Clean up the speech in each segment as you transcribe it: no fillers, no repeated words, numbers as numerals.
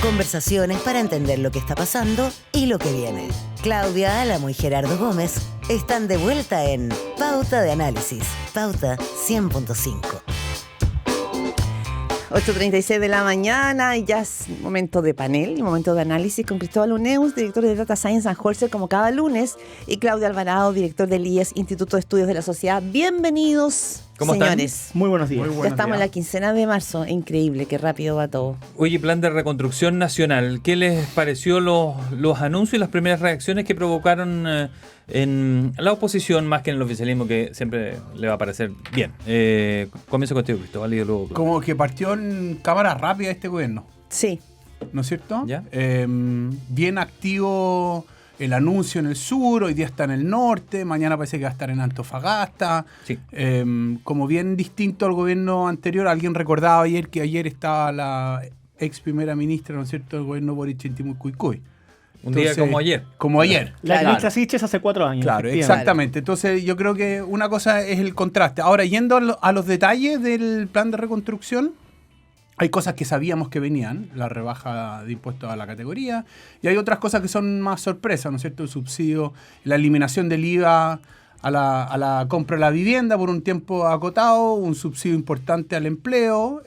Conversaciones para entender lo que está pasando y lo que viene. Claudia Álamo y Gerardo Gómez están de vuelta en Pauta de Análisis. Pauta 100.5. 8:36 de la mañana y ya es momento de panel, momento de análisis con Cristóbal Uneus, director de Data Science and Holzer, como cada lunes, y Claudio Alvarado, director del IES, Instituto de Estudios de la Sociedad. Bienvenidos, ¿Cómo señores. están? Muy buenos días. Ya estamos en la quincena de marzo. Increíble, qué rápido va todo. Oye, plan de reconstrucción nacional. ¿Qué les pareció los anuncios y las primeras reacciones que provocaron en la oposición, más que en el oficialismo, que siempre le va a parecer bien? Comienzo contigo, Cristóbal, y luego... Como que partió en cámara rápida este gobierno. Sí. ¿No es cierto? ¿Ya? Bien activo el anuncio en el sur, hoy día está en el norte, mañana parece que va a estar en Antofagasta. Sí. Como bien distinto al gobierno anterior, alguien recordaba ayer que ayer estaba la ex primera ministra, ¿no es cierto?, del gobierno Boric en Timucuicui. Un día como ayer. Como ayer. La Claro. ministra Siches hace 4 años. Claro, exactamente. Entonces yo creo que una cosa es el contraste. Ahora, yendo a los detalles del plan de reconstrucción, hay cosas que sabíamos que venían, la rebaja de impuestos a la categoría, y hay otras cosas que son más sorpresas, ¿no es cierto? El subsidio, la eliminación del IVA a la compra de la vivienda por un tiempo acotado, un subsidio importante al empleo.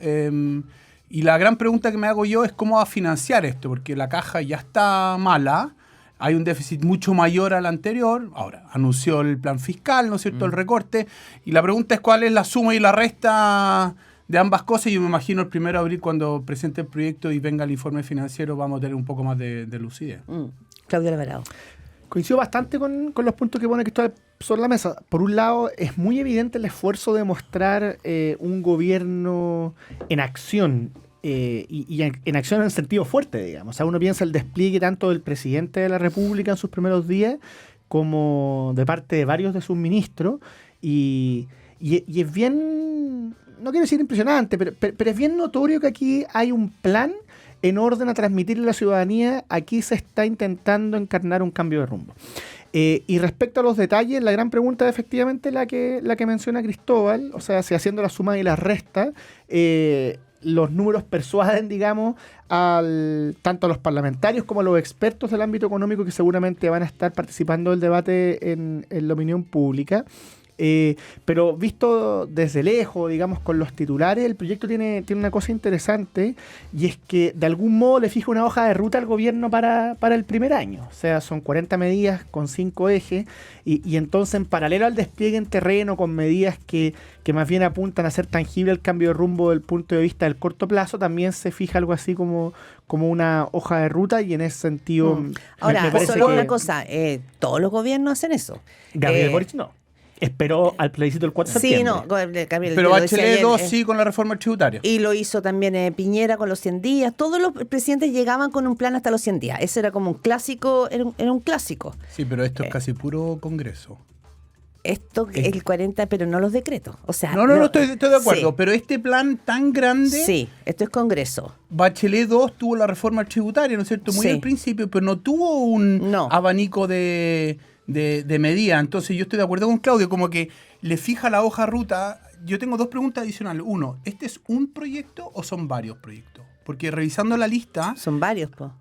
Y la gran pregunta que me hago yo es cómo va a financiar esto, porque la caja ya está mala, hay un déficit mucho mayor al anterior. Ahora, anunció el plan fiscal, ¿no es cierto?, el recorte, y la pregunta es cuál es la suma y la resta de ambas cosas. Yo me imagino el 1 de abril, cuando presente el proyecto y venga el informe financiero, vamos a tener un poco más de lucidez. Claudio Alvarado. Coincido bastante con los puntos que pone Cristóbal sobre la mesa. Por un lado, es muy evidente el esfuerzo de mostrar un gobierno en acción, y en acción en sentido fuerte, digamos. O sea, uno piensa el despliegue tanto del presidente de la República en sus primeros días como de parte de varios de sus ministros, y es bien, no quiero decir impresionante, pero es bien notorio que aquí hay un plan en orden a transmitirle a la ciudadanía: aquí se está intentando encarnar un cambio de rumbo. Y respecto a los detalles, la gran pregunta es efectivamente la que menciona Cristóbal. O sea, si haciendo la suma y la resta, los números persuaden, digamos, tanto a los parlamentarios como a los expertos del ámbito económico, que seguramente van a estar participando del debate en la opinión pública. Pero visto desde lejos, digamos, con los titulares, el proyecto tiene una cosa interesante, y es que de algún modo le fija una hoja de ruta al gobierno para el primer año. O sea, son 40 medidas con 5 ejes, y entonces, en paralelo al despliegue en terreno con medidas que más bien apuntan a hacer tangible el cambio de rumbo desde el punto de vista del corto plazo, también se fija algo así como una hoja de ruta, y en ese sentido... Ahora, solo una cosa, todos los gobiernos hacen eso. Gabriel Boric no. Esperó al plebiscito del 4 de septiembre. Sí, no, Gabriel, Pero lo decía Bachelet ayer, 2 sí, con la reforma tributaria. Y lo hizo también Piñera con los 100 días. Todos los presidentes llegaban con un plan hasta los 100 días. Ese era como un clásico, era un clásico. Sí, pero esto es casi puro Congreso. Esto es el 40, pero no los decretos. O sea, No, estoy de acuerdo. Sí. Pero este plan tan grande... Sí, esto es Congreso. Bachelet 2 tuvo la reforma tributaria, ¿no es cierto? Muy Sí. al principio, pero no tuvo un abanico de medidas. Entonces yo estoy de acuerdo con Claudio, como que le fija la hoja ruta. Yo tengo 2 preguntas adicionales. Uno, ¿este es un proyecto o son varios proyectos? Porque revisando la lista... Son varios, po.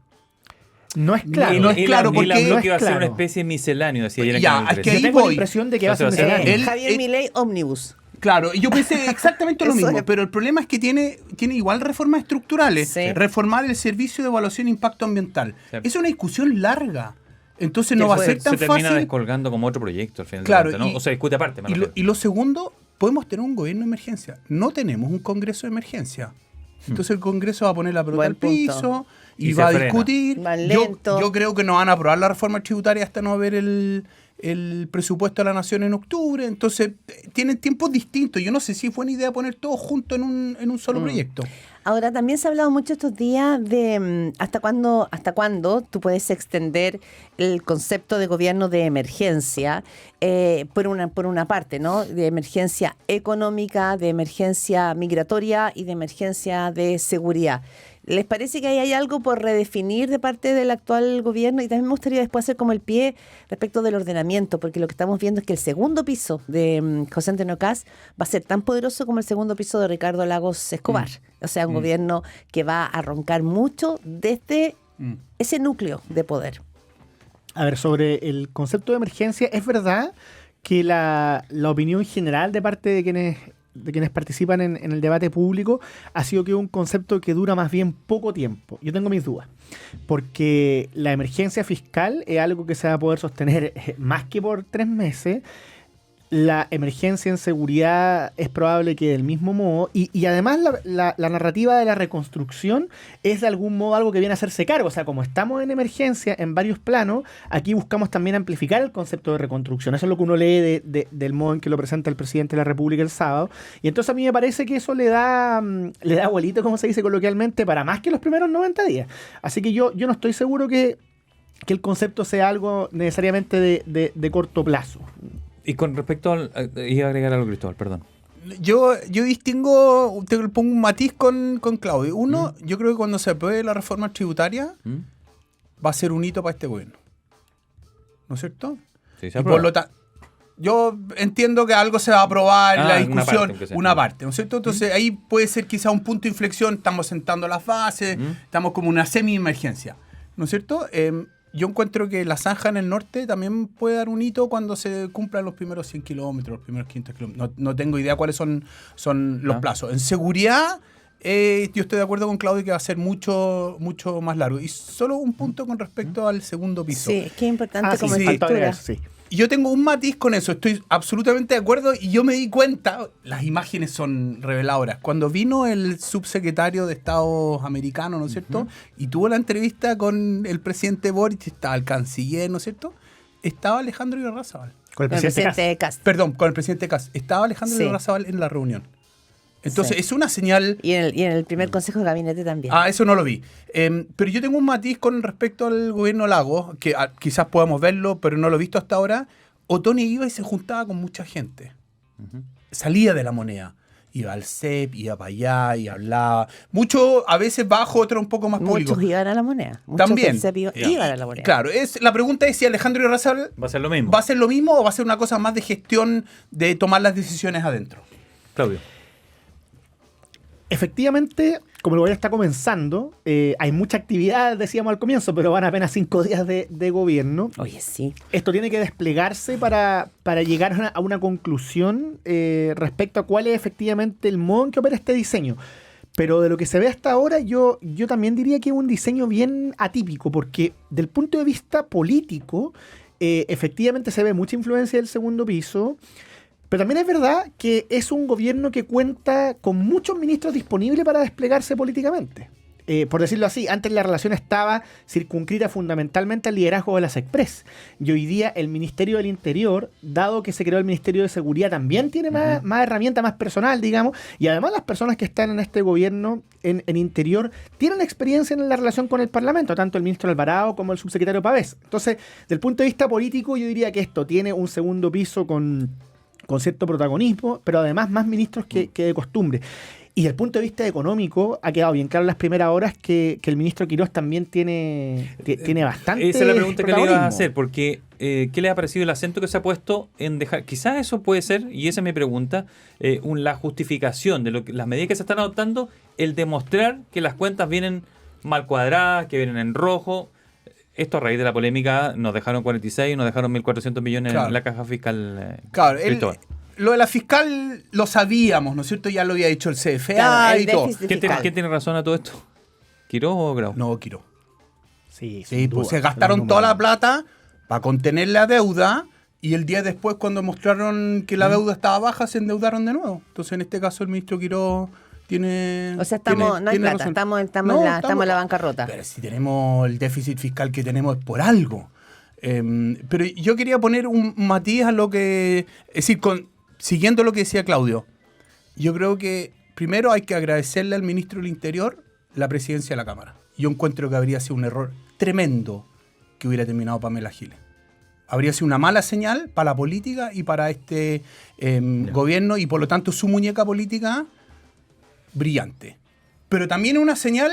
No es claro. No es claro, porque porque... no es que va a ser claro. una especie de misceláneo, decía ayer en Ya, Canal es 13. que Yo ahí tengo la voy. impresión de que va a ser Entonces, mencionado. Javier Milei, Omnibus. Claro, y yo pensé exactamente lo Eso mismo, es. pero el problema es que tiene igual reformas estructurales. Sí. Reformar el servicio de evaluación de impacto ambiental. Sí. Es una discusión larga. Entonces ¿Qué no va a fue? ser tan se termina fácil. descolgando como otro proyecto al final Claro, de cuentas, ¿no? O se discute aparte. me refiero. Y lo segundo, podemos tener un gobierno de emergencia. No tenemos un congreso de emergencia. Entonces el Congreso va a poner la pelota Buen al punto. piso y se va a frena. discutir. Más lento. Yo creo que no van a aprobar la reforma tributaria hasta no ver el presupuesto de la Nación en octubre. Entonces tienen tiempos distintos. Yo no sé si es buena idea poner todo junto en un solo proyecto. Ahora, también se ha hablado mucho estos días de hasta cuándo tú puedes extender el concepto de gobierno de emergencia, por una parte, ¿no? De emergencia económica, de emergencia migratoria y de emergencia de seguridad. ¿Les parece que ahí hay algo por redefinir de parte del actual gobierno? Y también me gustaría después hacer como el pie respecto del ordenamiento, porque lo que estamos viendo es que el segundo piso de José Antonio Kast va a ser tan poderoso como el segundo piso de Ricardo Lagos Escobar. O sea, un gobierno que va a roncar mucho desde ese núcleo de poder. A ver, sobre el concepto de emergencia, es verdad que la opinión general de parte de quienes participan en el debate público ha sido que es un concepto que dura más bien poco tiempo. Yo tengo mis dudas, porque la emergencia fiscal es algo que se va a poder sostener más que por 3 meses. La emergencia en seguridad es probable que del mismo modo, y además la narrativa de la reconstrucción es de algún modo algo que viene a hacerse cargo. O sea, como estamos en emergencia en varios planos, aquí buscamos también amplificar el concepto de reconstrucción. Eso es lo que uno lee del modo en que lo presenta el presidente de la República el sábado. Y entonces a mí me parece que eso le da vuelito, como se dice coloquialmente, para más que los primeros 90 días. Así que yo no estoy seguro que el concepto sea algo necesariamente de corto plazo. Y con respecto al... iba a agregar algo, Cristóbal, perdón. Yo distingo, te pongo un matiz con Claudio. Uno, yo creo que cuando se apruebe la reforma tributaria, va a ser un hito para este gobierno. ¿No es cierto? Sí, se y por lo tanto, yo entiendo que algo se va a aprobar en la discusión, una parte, ¿no es cierto? Entonces ahí puede ser quizá un punto de inflexión, estamos sentando las bases, estamos como una semi-emergencia, ¿no es cierto? Yo encuentro que la zanja en el norte también puede dar un hito cuando se cumplan los primeros 100 kilómetros, los primeros 500 kilómetros. No tengo idea cuáles son los plazos. En seguridad, yo estoy de acuerdo con Claudio que va a ser mucho más largo. Y solo un punto con respecto al segundo piso. Sí, es que es importante como sí, estructura. Sí. Yo tengo un matiz con eso, estoy absolutamente de acuerdo y yo me di cuenta, las imágenes son reveladoras, cuando vino el subsecretario de Estado americano, ¿no es cierto? Y tuvo la entrevista con el presidente Boric, estaba el canciller, ¿no es cierto? Estaba Alejandro Irarrázaval. Con el presidente Kast. Perdón, con el presidente Kast. Estaba Alejandro Irarrázaval en la reunión. Entonces, es una señal... Y en el primer consejo de gabinete también. Eso no lo vi. Pero yo tengo un matiz con respecto al gobierno Lagos, que quizás podamos verlo, pero no lo he visto hasta ahora. Otoni iba y se juntaba con mucha gente. Salía de la moneda. Iba al CEP, iba para allá, y hablaba. Mucho, a veces bajo, otro un poco más público. Muchos iban a la moneda. Muchos También. del CEP iban a la moneda. Claro, la pregunta es si Alejandro Irarrázaval ¿Va a ser lo mismo? ¿Va a ser lo mismo o va a ser una cosa más de gestión de tomar las decisiones adentro? Claudio. Efectivamente, como el gobierno está comenzando, hay mucha actividad, decíamos al comienzo, pero van apenas 5 días de gobierno. Oye, sí. Esto tiene que desplegarse para llegar a una conclusión respecto a cuál es efectivamente el modo en que opera este diseño. Pero de lo que se ve hasta ahora, yo también diría que es un diseño bien atípico, porque del punto de vista político, efectivamente se ve mucha influencia del segundo piso. Pero también es verdad que es un gobierno que cuenta con muchos ministros disponibles para desplegarse políticamente. Por decirlo así, antes la relación estaba circunscrita fundamentalmente al liderazgo de las Express. Y hoy día el Ministerio del Interior, dado que se creó el Ministerio de Seguridad, también tiene más herramienta, más personal, digamos. Y además las personas que están en este gobierno en Interior tienen experiencia en la relación con el Parlamento, tanto el ministro Alvarado como el subsecretario Pavés. Entonces, del punto de vista político, yo diría que esto tiene un segundo piso con cierto protagonismo, pero además más ministros que de costumbre. Y desde el punto de vista económico, ha quedado bien claro en las primeras horas que el ministro Quirós también tiene bastante. Esa es la pregunta que le iba a hacer, porque ¿qué le ha parecido el acento que se ha puesto en dejar? Quizás eso puede ser, y esa es mi pregunta, la justificación de las medidas que se están adoptando, el demostrar que las cuentas vienen mal cuadradas, que vienen en rojo. Esto a raíz de la polémica, nos dejaron 46, nos dejaron 1.400 millones en la caja fiscal. Claro, lo de la fiscal lo sabíamos, ¿no es cierto? Ya lo había dicho el CFA y todo. ¿Quién tiene razón a todo esto? ¿Quirós o Grau? No, Quirós. Sí, pues se gastaron toda la plata para contener la deuda y el día después, cuando mostraron que la deuda estaba baja, se endeudaron de nuevo. Entonces, en este caso, el ministro Quirós tiene... O sea, no hay plata, razón. estamos en la bancarrota. Pero si tenemos el déficit fiscal que tenemos es por algo. Pero yo quería poner un matiz a lo que... Es decir, siguiendo lo que decía Claudio, yo creo que primero hay que agradecerle al ministro del Interior la presidencia de la Cámara. Yo encuentro que habría sido un error tremendo que hubiera terminado Pamela Giles. Habría sido una mala señal para la política y para este gobierno, y por lo tanto su muñeca política brillante. Pero también una señal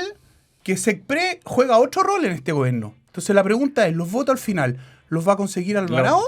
que SECPRE juega otro rol en este gobierno. Entonces la pregunta es, ¿los votos al final los va a conseguir Alvarado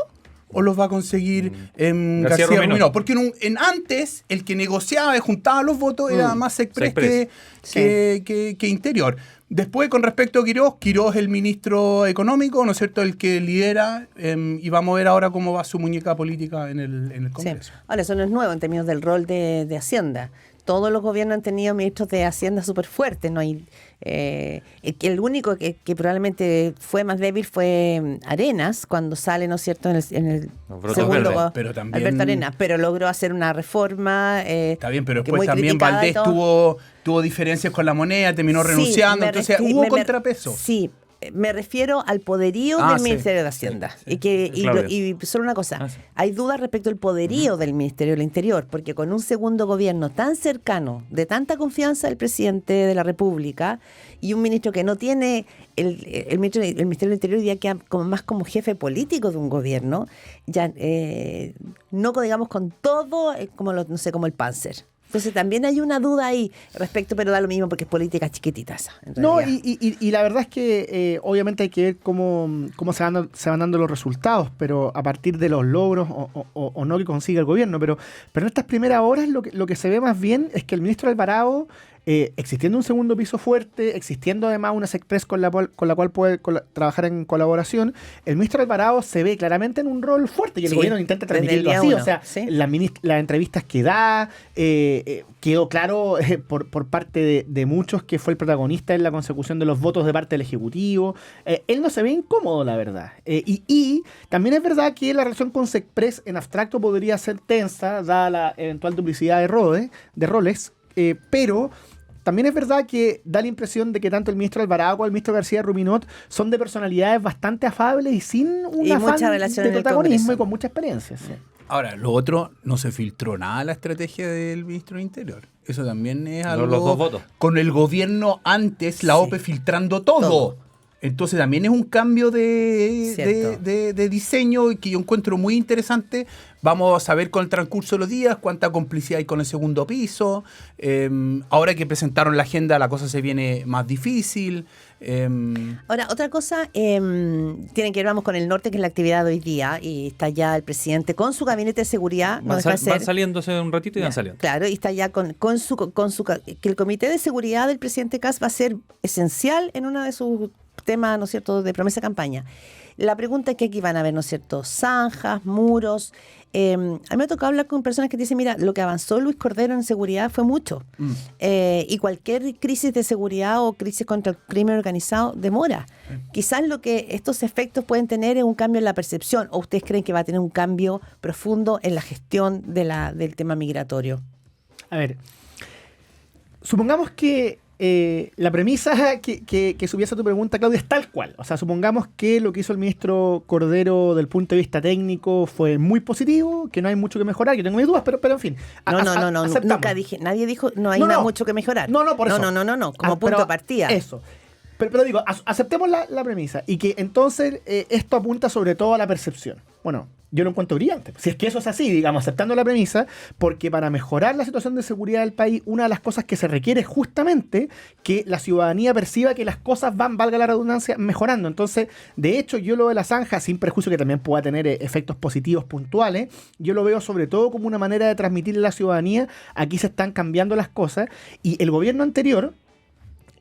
o los va a conseguir García Ruminó? Porque antes el que negociaba y juntaba los votos era más SECPRE que Interior. Después, con respecto a Quirós es el ministro económico, ¿no es cierto?, el que lidera, y vamos a ver ahora cómo va su muñeca política en el Congreso. Sí. Ahora, eso no es nuevo en términos del rol de Hacienda. Todos los gobiernos han tenido ministros de Hacienda súper fuertes. No hay, el único que probablemente fue más débil fue Arenas, cuando sale, ¿no es cierto?, en el segundo, pero también, Alberto Arenas, pero logró hacer una reforma. Está bien, pero después también Valdés tuvo diferencias con la moneda, terminó renunciando, entonces hubo contrapeso. Sí. Me refiero al poderío del Ministerio de Hacienda. Sí. Y solo una cosa, hay dudas respecto al poderío del Ministerio del Interior, porque con un segundo gobierno tan cercano, de tanta confianza del presidente de la República, y un ministro que no tiene, el Ministerio del Interior ya queda más como jefe político de un gobierno, ya no digamos con todo, como el Panzer. Entonces también hay una duda ahí respecto, pero da lo mismo porque es política chiquitita esa. No, y la verdad es que obviamente hay que ver cómo se van dando los resultados, pero a partir de los logros o no que consiga el gobierno. Pero en estas primeras horas lo que se ve más bien es que el ministro Alvarado, existiendo un segundo piso fuerte, existiendo además una SECPRES con la cual puede trabajar en colaboración, el ministro Alvarado se ve claramente en un rol fuerte y el gobierno intenta transmitirlo así. O sea, las entrevistas que da, quedó claro por parte de muchos que fue el protagonista en la consecución de los votos de parte del Ejecutivo. Él no se ve incómodo, la verdad. Y también es verdad que la relación con SECPRES en abstracto podría ser tensa, dada la eventual duplicidad de roles, pero también es verdad que da la impresión de que tanto el ministro Alvarado como el ministro García Ruminot son de personalidades bastante afables y sin un afán de protagonismo y con mucha experiencia. Sí. Ahora, lo otro, no se filtró nada la estrategia del ministro del Interior. Eso también es algo... Los 2 votos. Con el gobierno antes, la OPE filtrando todo. Entonces también es un cambio de diseño que yo encuentro muy interesante. Vamos a ver con el transcurso de los días cuánta complicidad hay con el segundo piso. Ahora que presentaron la agenda, la cosa se viene más difícil. Ahora, otra cosa, tiene que ver, vamos, con el norte, que es la actividad de hoy día, y está ya el presidente con su gabinete de seguridad. Van saliéndose un ratito y van saliendo. Claro, y está ya con que el comité de seguridad del presidente Kast va a ser esencial en uno de sus temas, ¿no es cierto?, de promesa de campaña. La pregunta es que aquí van a haber, ¿no es cierto?, zanjas, muros. A mí me ha tocado hablar con personas que dicen, mira, lo que avanzó Luis Cordero en seguridad fue mucho. Y cualquier crisis de seguridad o crisis contra el crimen organizado demora. Quizás lo que estos efectos pueden tener es un cambio en la percepción, o ustedes creen que va a tener un cambio profundo en la gestión del tema migratorio. A ver, supongamos que la premisa que subiese a tu pregunta, Claudia, es tal cual. O sea, supongamos que lo que hizo el ministro Cordero del punto de vista técnico fue muy positivo, que no hay mucho que mejorar. Yo tengo mis dudas, pero en fin. No, nunca dije, nadie dijo no hay mucho que mejorar. Por eso. No, como punto de partida. Eso. Pero digo, aceptemos la premisa y que entonces esto apunta sobre todo a la percepción. Bueno, yo lo encuentro brillante. Si es que eso es así, digamos, aceptando la premisa, porque para mejorar la situación de seguridad del país, una de las cosas que se requiere es justamente que la ciudadanía perciba que las cosas van, valga la redundancia, mejorando. Entonces, de hecho, yo lo de la zanja, sin prejuicio que también pueda tener efectos positivos puntuales, yo lo veo sobre todo como una manera de transmitirle a la ciudadanía, aquí se están cambiando las cosas, y el gobierno anterior,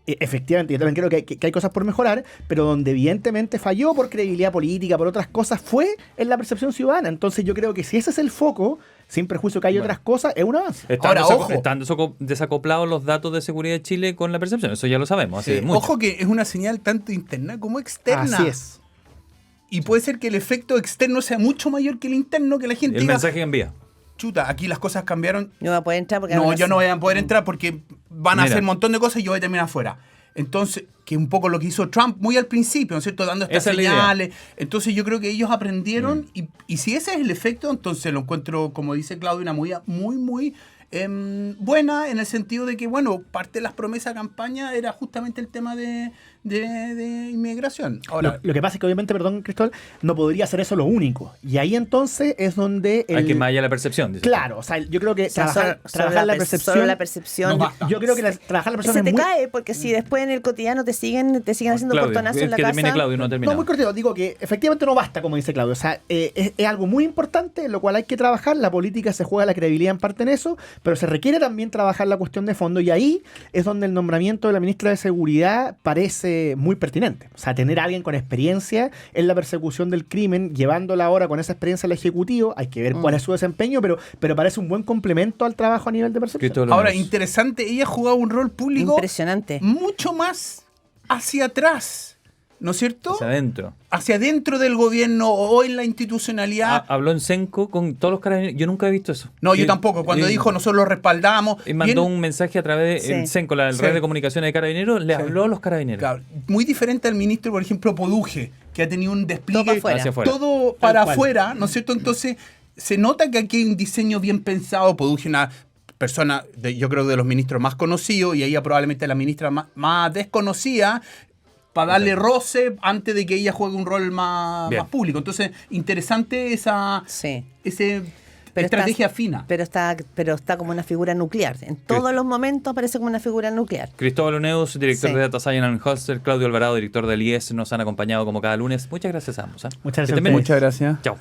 efectivamente, yo también creo que hay cosas por mejorar, pero donde evidentemente falló por credibilidad política, por otras cosas, fue en la percepción ciudadana. Entonces yo creo que si ese es el foco, sin prejuicio que hay otras cosas, es un avance. Están desacoplados los datos de seguridad de Chile con la percepción, eso ya lo sabemos. Hace mucho. Ojo que es una señal tanto interna como externa. Así es. Y puede ser que el efecto externo sea mucho mayor que el interno, que la gente el mensaje que envía. Chuta, aquí las cosas cambiaron. No va a poder entrar porque yo no voy a poder entrar porque van a hacer un montón de cosas y yo voy a terminar afuera. Entonces, que un poco lo que hizo Trump muy al principio, ¿no es cierto? Dando estas señales. Entonces yo creo que ellos aprendieron y si ese es el efecto, entonces lo encuentro, como dice Claudia, una movida muy, muy buena, en el sentido de que, bueno, parte de las promesas de campaña era justamente el tema de de inmigración. Ahora, Lo que pasa es que obviamente, perdón, Cristóbal, no podría ser eso lo único. Y ahí entonces es donde... Hay que más allá la percepción. dices tú. Claro, o sea, yo creo que O sea, trabajar la percepción... Solo la percepción. No basta. Yo creo que trabajar la percepción Se te es muy... cae, porque si después en el cotidiano te siguen haciendo Claudio, portonazos en la que casa. termine Claudio, no ha No, terminado. muy cortito. Digo que efectivamente no basta, como dice Claudio. O sea, es algo muy importante, lo cual hay que trabajar. La política se juega la credibilidad en parte en eso, pero se requiere también trabajar la cuestión de fondo. Y ahí es donde el nombramiento de la ministra de Seguridad parece muy pertinente. O sea, tener a alguien con experiencia en la persecución del crimen, llevándola ahora con esa experiencia al Ejecutivo, hay que ver cuál es su desempeño, pero parece un buen complemento al trabajo a nivel de percepción. Cristóbal ahora, Lemus. interesante, ella jugaba un rol público Impresionante. mucho más hacia atrás, ¿no es cierto? Hacia adentro. Hacia adentro del gobierno o en la institucionalidad. Habló en Senco con todos los carabineros. Yo nunca he visto eso. No, yo tampoco. Cuando dijo nosotros lo respaldamos. Y mandó bien, un mensaje a través de Sí. Senco, la Sí. red de comunicaciones de carabineros, le Sí. habló a los carabineros. claro, muy diferente al ministro, por ejemplo, Poduje, que ha tenido un despliegue Todo para Hacia afuera. todo para cual. afuera, ¿no es cierto? Entonces, se nota que aquí hay un diseño bien pensado. Poduje, una persona, yo creo, de los ministros más conocidos, y ella probablemente la ministra más desconocida, para darle roce antes de que ella juegue un rol más Bien. público. Entonces, interesante Sí. ese Pero estrategia está, fina. Pero está como una figura nuclear. En todos los momentos aparece como una figura nuclear. Cristóbal Lemus, director Sí. de Data Science and Holster, Claudio Alvarado, director del IES, nos han acompañado como cada lunes. Muchas gracias a ambos. Muchas gracias Que a estén bien. ustedes. gracias. Chao.